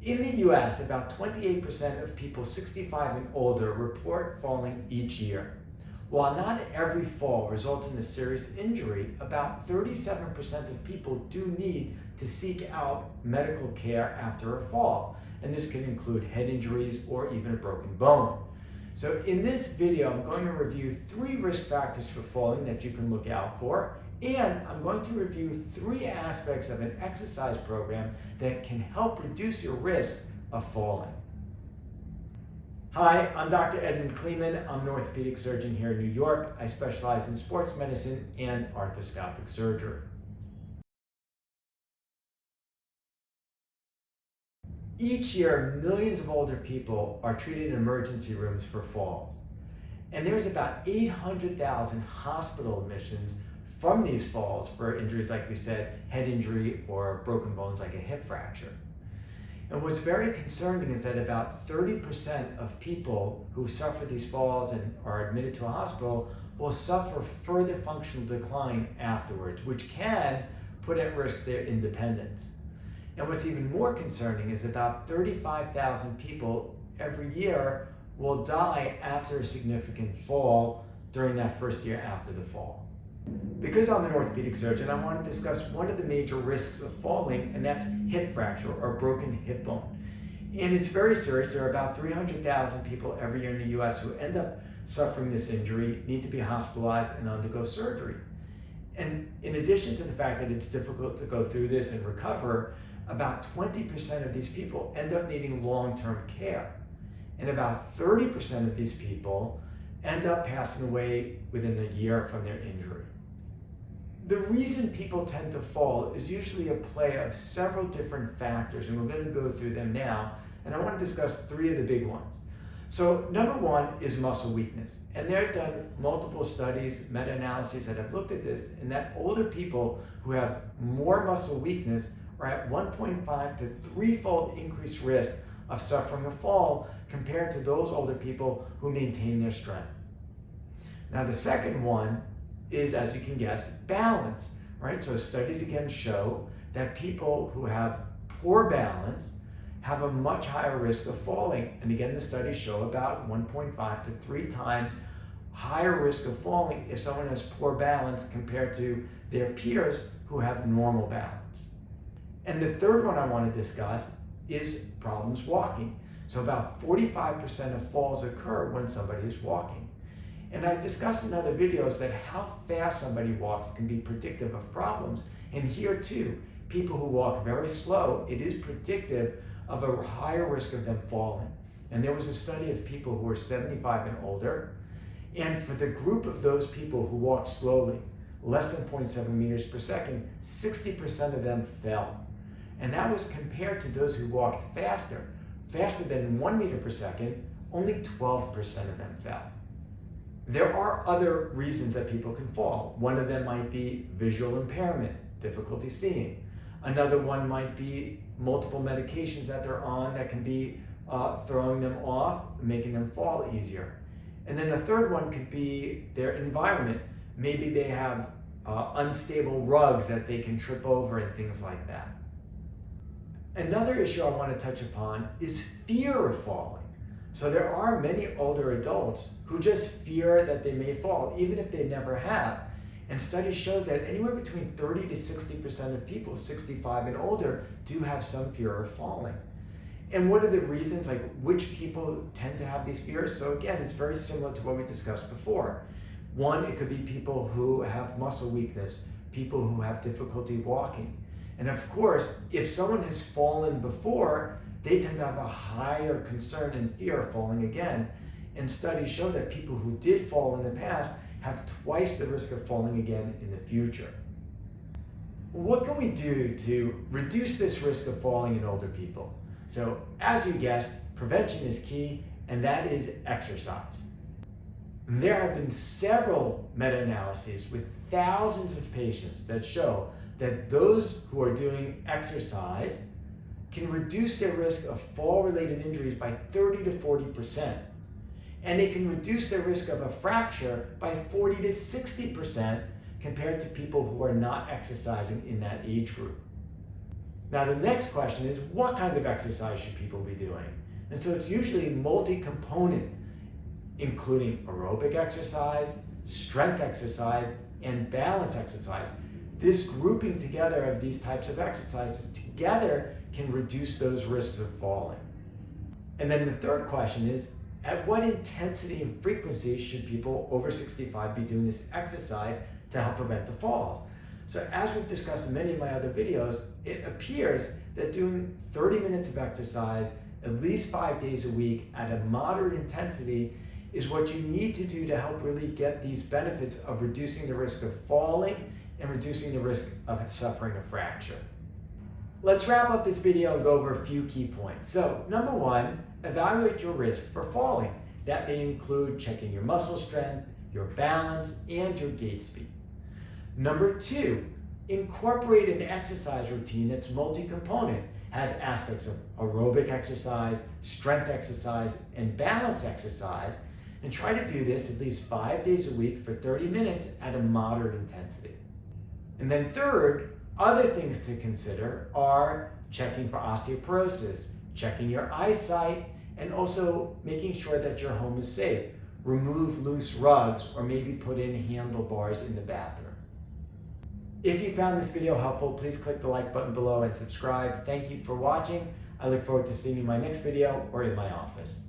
In the US, about 28% of people 65 and older report falling each year. While not every fall results in a serious injury, about 37% of people do need to seek out medical care after a fall. And this can include head injuries or even a broken bone. So in this video, I'm going to review 3 risk factors for falling that you can look out for. And I'm going to review 3 aspects of an exercise program that can help reduce your risk of falling. Hi, I'm Dr. Edmond Cleeman. I'm an orthopedic surgeon here in New York. I specialize in sports medicine and arthroscopic surgery. Each year, millions of older people are treated in emergency rooms for falls. And there's about 800,000 hospital admissions from these falls for injuries like we said, head injury or broken bones like a hip fracture. And what's very concerning is that about 30% of people who suffer these falls and are admitted to a hospital will suffer further functional decline afterwards, which can put at risk their independence. And what's even more concerning is about 35,000 people every year will die after a significant fall during that first year after the fall. Because I'm an orthopedic surgeon, I want to discuss one of the major risks of falling, and that's hip fracture or broken hip bone. And it's very serious. There are about 300,000 people every year in the US who end up suffering this injury, need to be hospitalized and undergo surgery. And in addition to the fact that it's difficult to go through this and recover, about 20% of these people end up needing long-term care. And about 30% of these people end up passing away within a year from their injury. The reason people tend to fall is usually a play of several different factors, and we're going to go through them now, and I want to discuss 3 of the big ones. So number 1 is muscle weakness, and there have done multiple studies, meta-analyses that have looked at this, and that older people who have more muscle weakness are at 1.5 to 3-fold increased risk of suffering a fall compared to those older people who maintain their strength. Now the second one is, as you can guess, balance, right? So studies again show that people who have poor balance have a much higher risk of falling. And again, the studies show about 1.5 to 3 times higher risk of falling if someone has poor balance compared to their peers who have normal balance. And the third one I want to discuss is problems walking. So about 45% of falls occur when somebody is walking. And I discussed in other videos that how fast somebody walks can be predictive of problems. And here too, people who walk very slow, it is predictive of a higher risk of them falling. And there was a study of people who were 75 and older. And for the group of those people who walked slowly, less than 0.7 meters per second, 60% of them fell. And that was compared to those who walked faster than 1 meter per second, only 12% of them fell. There are other reasons that people can fall. One of them might be visual impairment, difficulty seeing. Another one might be multiple medications that they're on that can be throwing them off, making them fall easier. And then a third one could be their environment. Maybe they have unstable rugs that they can trip over and things like that. Another issue I want to touch upon is fear of falling. So there are many older adults who just fear that they may fall, even if they never have. And studies show that anywhere between 30 to 60% of people 65 and older do have some fear of falling. And what are the reasons, like which people tend to have these fears? So again, it's very similar to what we discussed before. One, it could be people who have muscle weakness, people who have difficulty walking. And of course, if someone has fallen before, they tend to have a higher concern and fear of falling again. And studies show that people who did fall in the past have twice the risk of falling again in the future. What can we do to reduce this risk of falling in older people? So as you guessed, prevention is key, and that is exercise. There have been several meta-analyses with thousands of patients that show that those who are doing exercise can reduce their risk of fall-related injuries by 30 to 40%. And they can reduce their risk of a fracture by 40 to 60% compared to people who are not exercising in that age group. Now the next question is, what kind of exercise should people be doing? And so it's usually multi-component, including aerobic exercise, strength exercise, and balance exercise. This grouping together of these types of exercises together can reduce those risks of falling. And then the third question is, at what intensity and frequency should people over 65 be doing this exercise to help prevent the falls? So as we've discussed in many of my other videos, it appears that doing 30 minutes of exercise at least 5 days a week at a moderate intensity is what you need to do to help really get these benefits of reducing the risk of falling and reducing the risk of suffering a fracture. Let's wrap up this video and go over a few key points. So number one, evaluate your risk for falling. That may include checking your muscle strength, your balance, and your gait speed. Number two, incorporate an exercise routine that's multi-component, has aspects of aerobic exercise, strength exercise, and balance exercise, and try to do this at least 5 days a week for 30 minutes at a moderate intensity. And then third, other things to consider are checking for osteoporosis, checking your eyesight, and also making sure that your home is safe. Remove loose rugs or maybe put in handlebars in the bathroom. If you found this video helpful, please click the like button below and subscribe. Thank you for watching. I look forward to seeing you in my next video or in my office.